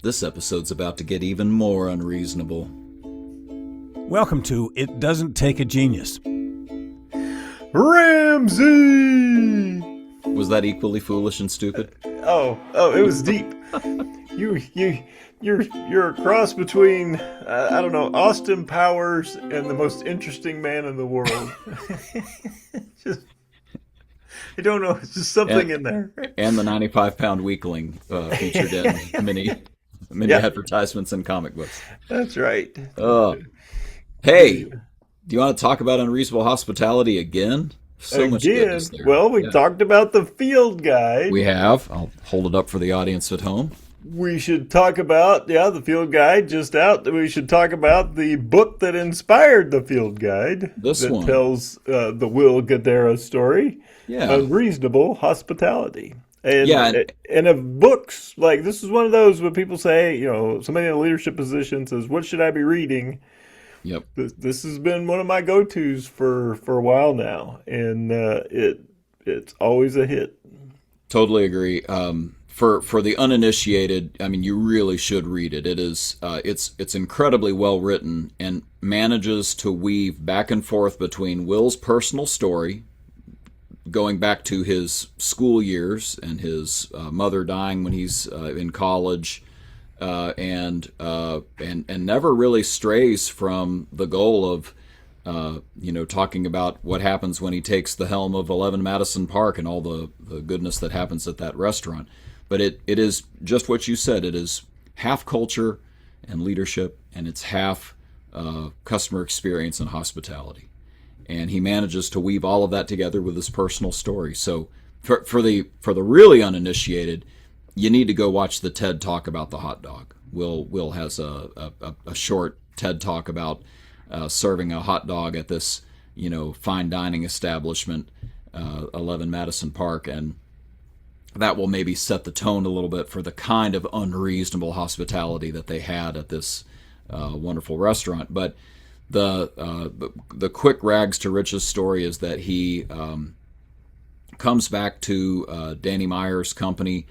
This episode's about to get even more unreasonable. Welcome to It Doesn't Take a Genius. Ramsey! Was that equally foolish and stupid? Oh, it was deep. You're a cross between I don't know, Austin Powers and the most interesting man in the world. Just, I don't know. It's just something in there. And the 95-pound weakling featured in many advertisements and comic books. That's right. Hey, do you want to talk about Unreasonable Hospitality again? So much goodness there. Well, we talked about the field guide. We have. I'll hold it up for the audience at home. We should talk about, the field guide just out. We should talk about the book that inspired the field guide. This one tells the Will Guidara story. Yeah. Unreasonable Hospitality. And, Yeah. and of books, like this is one of those when people say, somebody in a leadership position says, what should I be reading? Yep. This has been one of my go-tos for a while now, and it's always a hit. Totally agree. For the uninitiated, I mean, you really should read it. It is it's incredibly well written and manages to weave back and forth between Will's personal story, going back to his school years and his mother dying when he's in college. And never really strays from the goal of, talking about what happens when he takes the helm of 11 Madison Park and all the goodness that happens at that restaurant. But it is just what you said. It is half culture and leadership, and it's half customer experience and hospitality. And he manages to weave all of that together with his personal story. So for the really uninitiated, you need to go watch the TED Talk about the hot dog. Will has a short TED Talk about serving a hot dog at this fine dining establishment, 11 Madison Park, and that will maybe set the tone a little bit for the kind of unreasonable hospitality that they had at this wonderful restaurant. But the quick rags to riches story is that he comes back to Danny Meyer's company.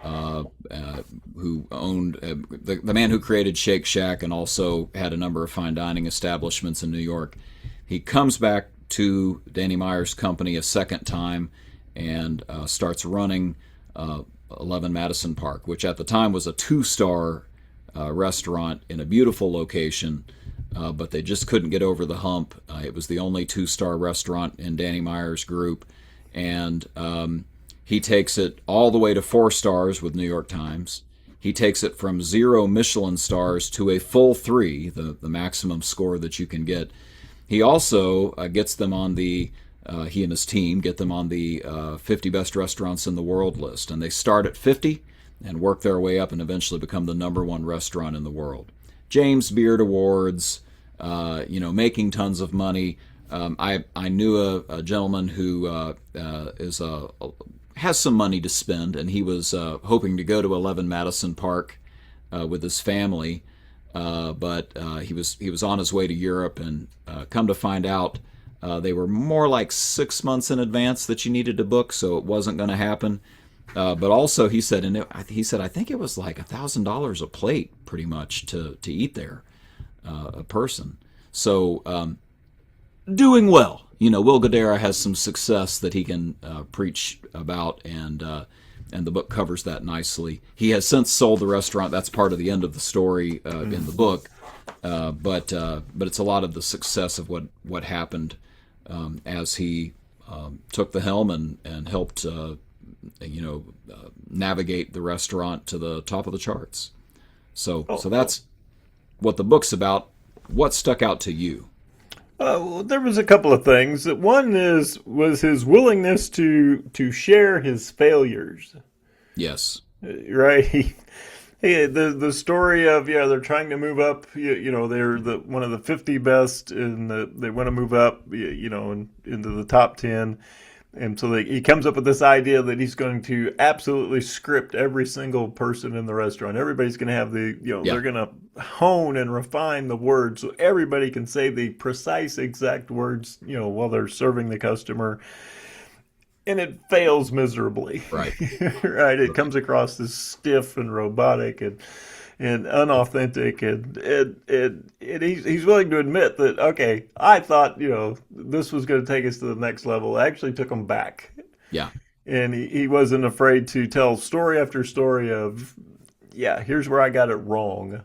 Who owned the man who created Shake Shack and also had a number of fine dining establishments in New York. He comes back to Danny Meyer's company a second time and starts running 11 Madison Park, which at the time was a 2-star restaurant in a beautiful location, but they just couldn't get over the hump. It was the only 2-star restaurant in Danny Meyer's group, and he takes it all the way to 4 stars with New York Times. He takes it from 0 Michelin stars to a full 3, the maximum score that you can get. He also gets them on he and his team get them on the 50 best restaurants in the world list. And they start at 50 and work their way up and eventually become the #1 restaurant in the world. James Beard Awards, making tons of money. I knew a gentleman who has some money to spend, and he was hoping to go to 11 Madison Park with his family, but he was on his way to Europe, and come to find out they were more like 6 months in advance that you needed to book, so it wasn't going to happen. But also he said, I think it was like $1,000 a plate, pretty much, to eat there, a person. So doing well. Will Guidara has some success that he can preach about, and the book covers that nicely. He has since sold the restaurant. That's part of the end of the story in the book, but it's a lot of the success of what happened as he took the helm and helped navigate the restaurant to the top of the charts. So that's what the book's about. What stuck out to you? Well, there was a couple of things. One was his willingness to share his failures. Yes. Right. The story of they're trying to move up. They're one of the 50 best, and they want to move up. Into the top 10. And so he comes up with this idea that he's going to absolutely script every single person in the restaurant. Everybody's going to have they're going to hone and refine the words so everybody can say the precise exact words, while they're serving the customer. And it fails miserably. Right. Right. It comes across as stiff and robotic. and unauthentic, and he's willing to admit that, okay, I thought, this was going to take us to the next level. I actually took him back, Yeah. and he wasn't afraid to tell story after story of, yeah, here's where I got it wrong.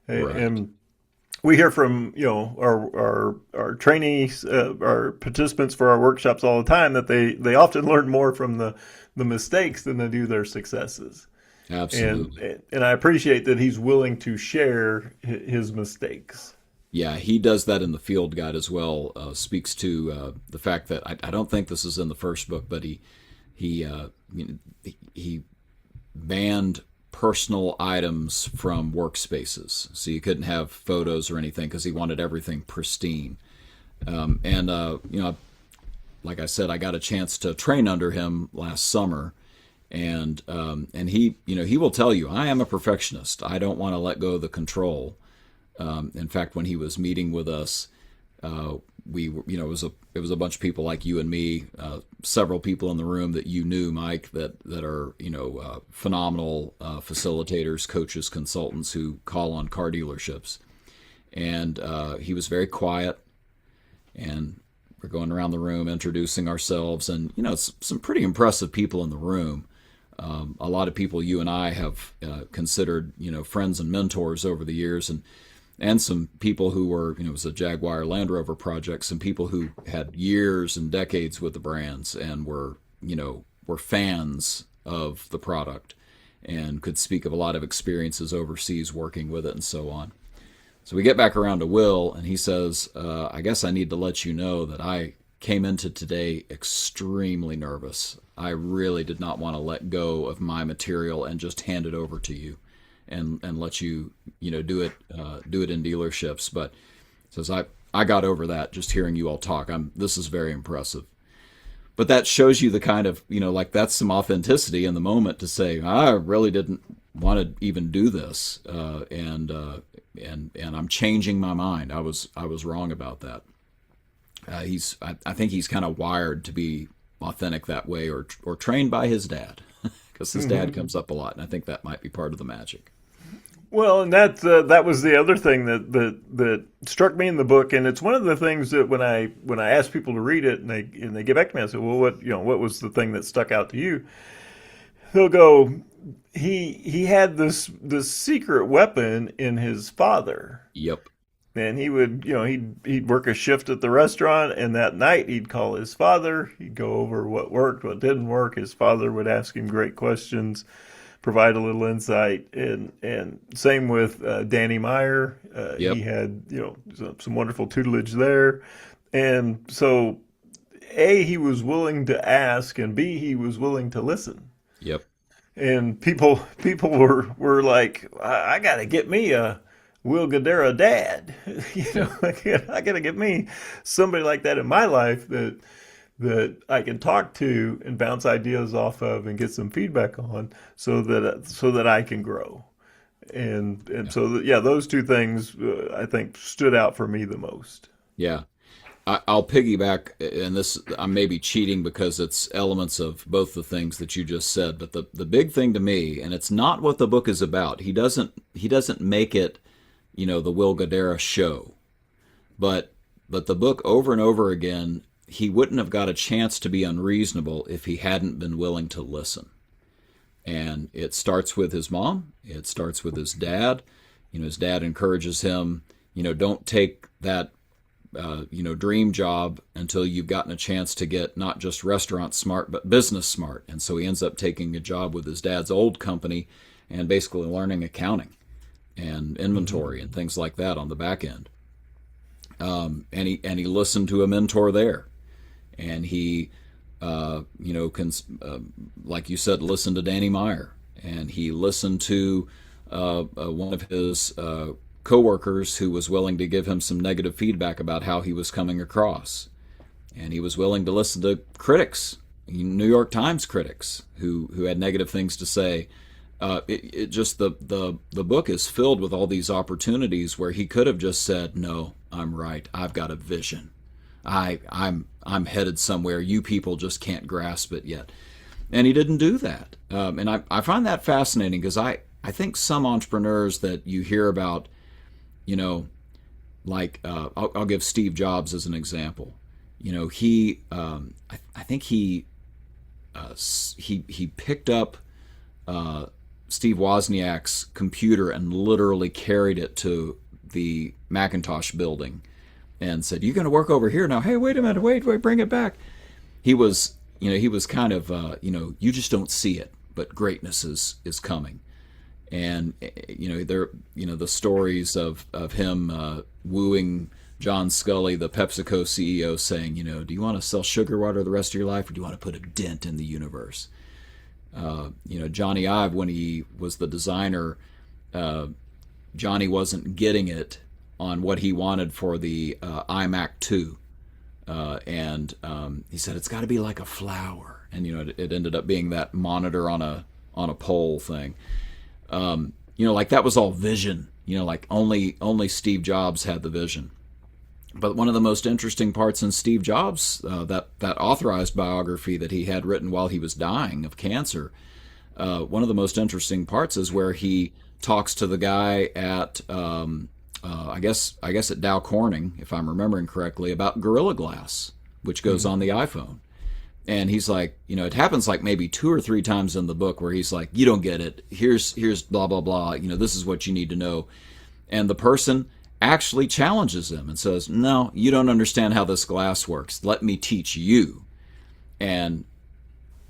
Right. And we hear from our trainees, our participants for our workshops all the time that they often learn more from the mistakes than they do their successes. And Absolutely. and I appreciate that he's willing to share his mistakes. Yeah, he does that in the field guide as well. Speaks to the fact that I don't think this is in the first book, but he he banned personal items from workspaces, so you couldn't have photos or anything because he wanted everything pristine. And like I said, I got a chance to train under him last summer, and he will tell you I am a perfectionist. I don't want to let go of the control. In fact, when he was meeting with us, we were, it was a bunch of people like you and me, several people in the room that you knew, Mike, that are phenomenal facilitators, coaches, consultants who call on car dealerships, and he was very quiet, and we're going around the room introducing ourselves, and it's some pretty impressive people in the room. A lot of people you and I have considered, friends and mentors over the years, and some people who were, it was a Jaguar Land Rover project, some people who had years and decades with the brands and were fans of the product and could speak of a lot of experiences overseas working with it and so on. So we get back around to Will, and he says, I guess I need to let you know that I came into today extremely nervous. I really did not want to let go of my material and just hand it over to you and let you do it in dealerships. But says I got over that just hearing you all talk. This is very impressive. But that shows you the kind of like that's some authenticity in the moment to say I really didn't want to even do this, and I'm changing my mind. I was wrong about that. I think he's kind of wired to be authentic that way, or trained by his dad, because his dad Mm-hmm. comes up a lot, and I think that might be part of the magic. Well, and that was the other thing that struck me in the book, and it's one of the things that when I ask people to read it and they get back to me, I say, well, what was the thing that stuck out to you? They'll go, he had this secret weapon in his father, Yep. and he would he'd work a shift at the restaurant, and that night he'd call his father, he'd go over what worked, what didn't work. His father would ask him great questions, provide a little insight, and same with Danny Meyer. He Yep. had some wonderful tutelage there, and so A, he was willing to ask, and B, he was willing to listen. Yep. And people were like, I got to get me a Will Guidara dad. Yep. I got to get me somebody like that in my life that I can talk to and bounce ideas off of and get some feedback on, so that I can grow. And Yeah. so yeah, those two things I think stood out for me the most. Yeah. I'll piggyback, and this I may be cheating because it's elements of both the things that you just said. But the big thing to me, and it's not what the book is about. He doesn't make it, the Will Guidara show. But the book over and over again, he wouldn't have got a chance to be unreasonable if he hadn't been willing to listen. And it starts with his mom. It starts with his dad. His dad encourages him. Don't take that dream job until you've gotten a chance to get not just restaurant smart, but business smart. And so he ends up taking a job with his dad's old company and basically learning accounting and Mm-hmm. inventory and things like that on the back end. And he listened to a mentor there, and he, can, like you said, listen to Danny Meyer, and he listened to one of his coworkers who was willing to give him some negative feedback about how he was coming across, and he was willing to listen to critics, New York Times critics who had negative things to say. It just the book is filled with all these opportunities where he could have just said, "No, I'm right. I've got a vision. I'm headed somewhere. You people just can't grasp it yet." And he didn't do that. And I find that fascinating because I I think some entrepreneurs that you hear about, you know, like I'll give Steve Jobs as an example. You know, I think he picked up Steve Wozniak's computer and literally carried it to the Macintosh building and said, "You're going to work over here now. Hey, wait a minute, wait, bring it back." He was, he was kind of, you just don't see it, but greatness is coming. And the stories of him wooing John Scully, the PepsiCo CEO, saying, do you want to sell sugar water the rest of your life, or do you want to put a dent in the universe? Johnny Ive, when he was the designer, Johnny wasn't getting it on what he wanted for the iMac 2. And he said, it's got to be like a flower. And, it ended up being that monitor on a pole thing. Like that was all vision, like only Steve Jobs had the vision. But one of the most interesting parts in Steve Jobs, that authorized biography that he had written while he was dying of cancer, one of the most interesting parts is where he talks to the guy at, I guess at Dow Corning, if I'm remembering correctly, about Gorilla Glass, which goes on the iPhone. And he's like, it happens like maybe 2 or 3 times in the book where he's like, you don't get it. Here's blah, blah, blah. This is what you need to know. And the person actually challenges him and says, no, you don't understand how this glass works. Let me teach you. And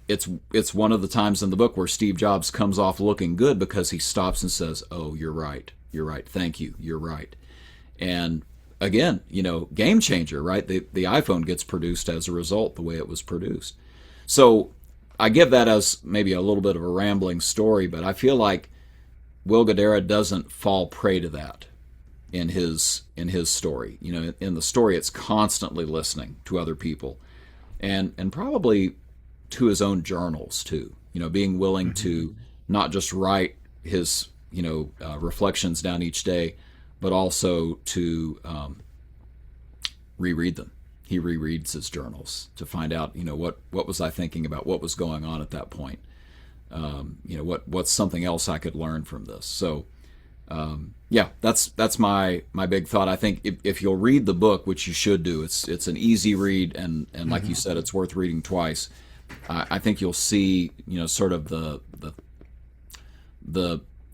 it's one of the times in the book where Steve Jobs comes off looking good because he stops and says, oh, you're right. You're right. Thank you. You're right. And again, game changer, right? The iPhone gets produced as a result, the way it was produced. So I give that as maybe a little bit of a rambling story, but I feel like Will Guidara doesn't fall prey to that in his story. In the story, it's constantly listening to other people, and probably to his own journals too. Being willing to not just write his reflections down each day, but also to reread them. He rereads his journals to find out, what was I thinking about, what was going on at that point. What's something else I could learn from this. So, that's my big thought. I think if you'll read the book, which you should do, it's an easy read, and like you said, it's worth reading twice. I think you'll see, sort of the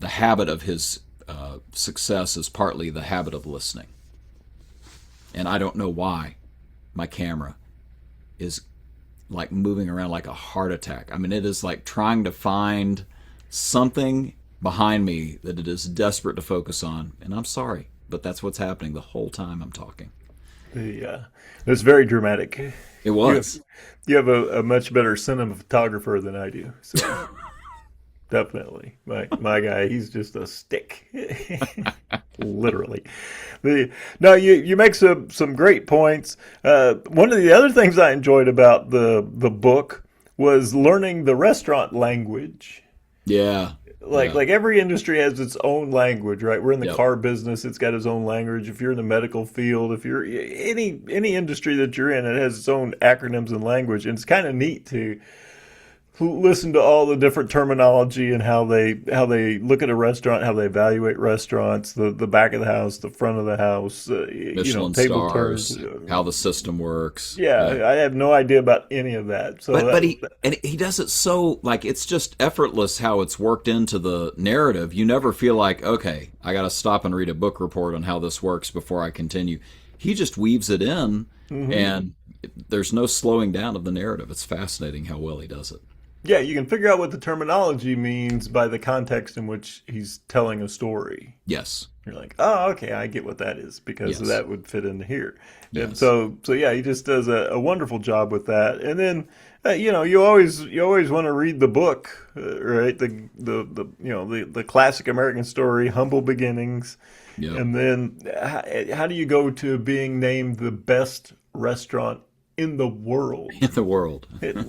habit of his success is partly the habit of listening. And I don't know why my camera is like moving around like a heart attack. I mean, it is like trying to find something behind me that it is desperate to focus on. And I'm sorry, but that's what's happening the whole time I'm talking. Yeah, it's very dramatic. It was. You have a much better cinematographer than I do. So definitely. My guy, he's just a stick. Literally. No, you make some great points. One of the other things I enjoyed about the book was learning the restaurant language. Yeah. Like every industry has its own language, right? We're in the Yep. car business, it's got its own language. If you're in the medical field, if you're any industry that you're in, it has its own acronyms and language. And it's kind of neat to listen to all the different terminology and how they look at a restaurant, how they evaluate restaurants, the back of the house, the front of the house, Michelin table stars, turns. how the system works. Yeah, I have no idea about any of that. So But he does it so, like, it's just effortless how it's worked into the narrative. You never feel like, okay, I got to stop and read a book report on how this works before I continue. He just weaves it in, and there's no slowing down of the narrative. It's fascinating how well he does it. yeah, you can figure out what the terminology means by the context in which he's telling a story. Yes. You're like, oh, okay, I get what that is because Yes. that would fit into here. And Yes. so yeah, he just does a wonderful job with that. And then, you always want to read the book, right? The classic American story, humble beginnings. Yeah. And then how do you go to being named the best restaurant in the world? In the world.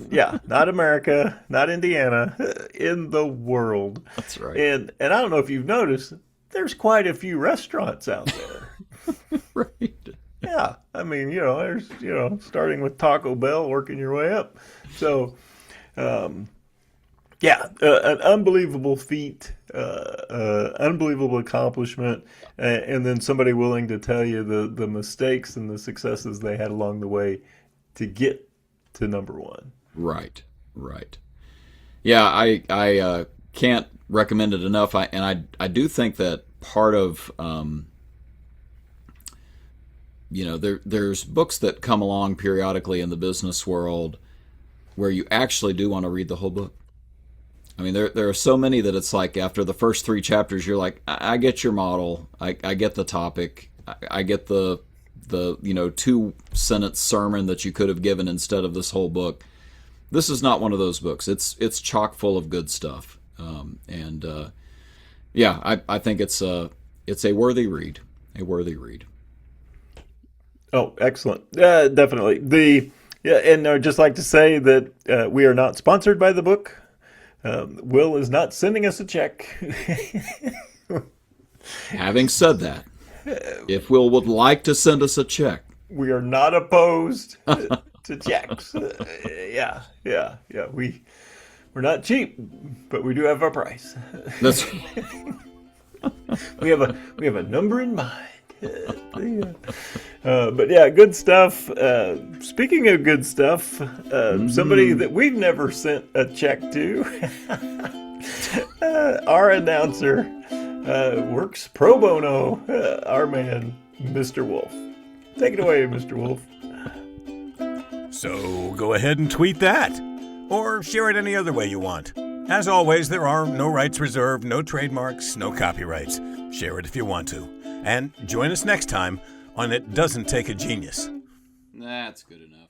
Yeah, not America, not Indiana, in the world. That's right. And I don't know if you've noticed, there's quite a few restaurants out there. Right. Yeah, I mean, there's, starting with Taco Bell, working your way up. So, Yeah, an unbelievable feat, unbelievable accomplishment, and then somebody willing to tell you the mistakes and the successes they had along the way to get to number one. Right, right. Yeah, I can't recommend it enough. I do think that part of there's books that come along periodically in the business world where you actually do want to read the whole book. I mean, there are so many that it's like after the first 3 chapters, you're like, I get your model, I get the topic, I get the 2 sentence sermon that you could have given instead of this whole book. This is not one of those books. It's chock full of good stuff, I think it's a worthy read, a worthy read. Oh, excellent! Definitely. And I'd just like to say that we are not sponsored by the book. Will is not sending us a check. Having said that, if Will would like to send us a check, we are not opposed to checks. Yeah. We're not cheap, but we do have our price. that's We have a number in mind. But yeah, good stuff. Speaking of good stuff, somebody that we've never sent a check to, our announcer, works pro bono, our man, Mr. Wolf. Take it away, Mr. Wolf. So go ahead and tweet that, or share it any other way you want. As always, there are no rights reserved, no trademarks, no copyrights. Share it if you want to. And join us next time on It Doesn't Take a Genius. good enough.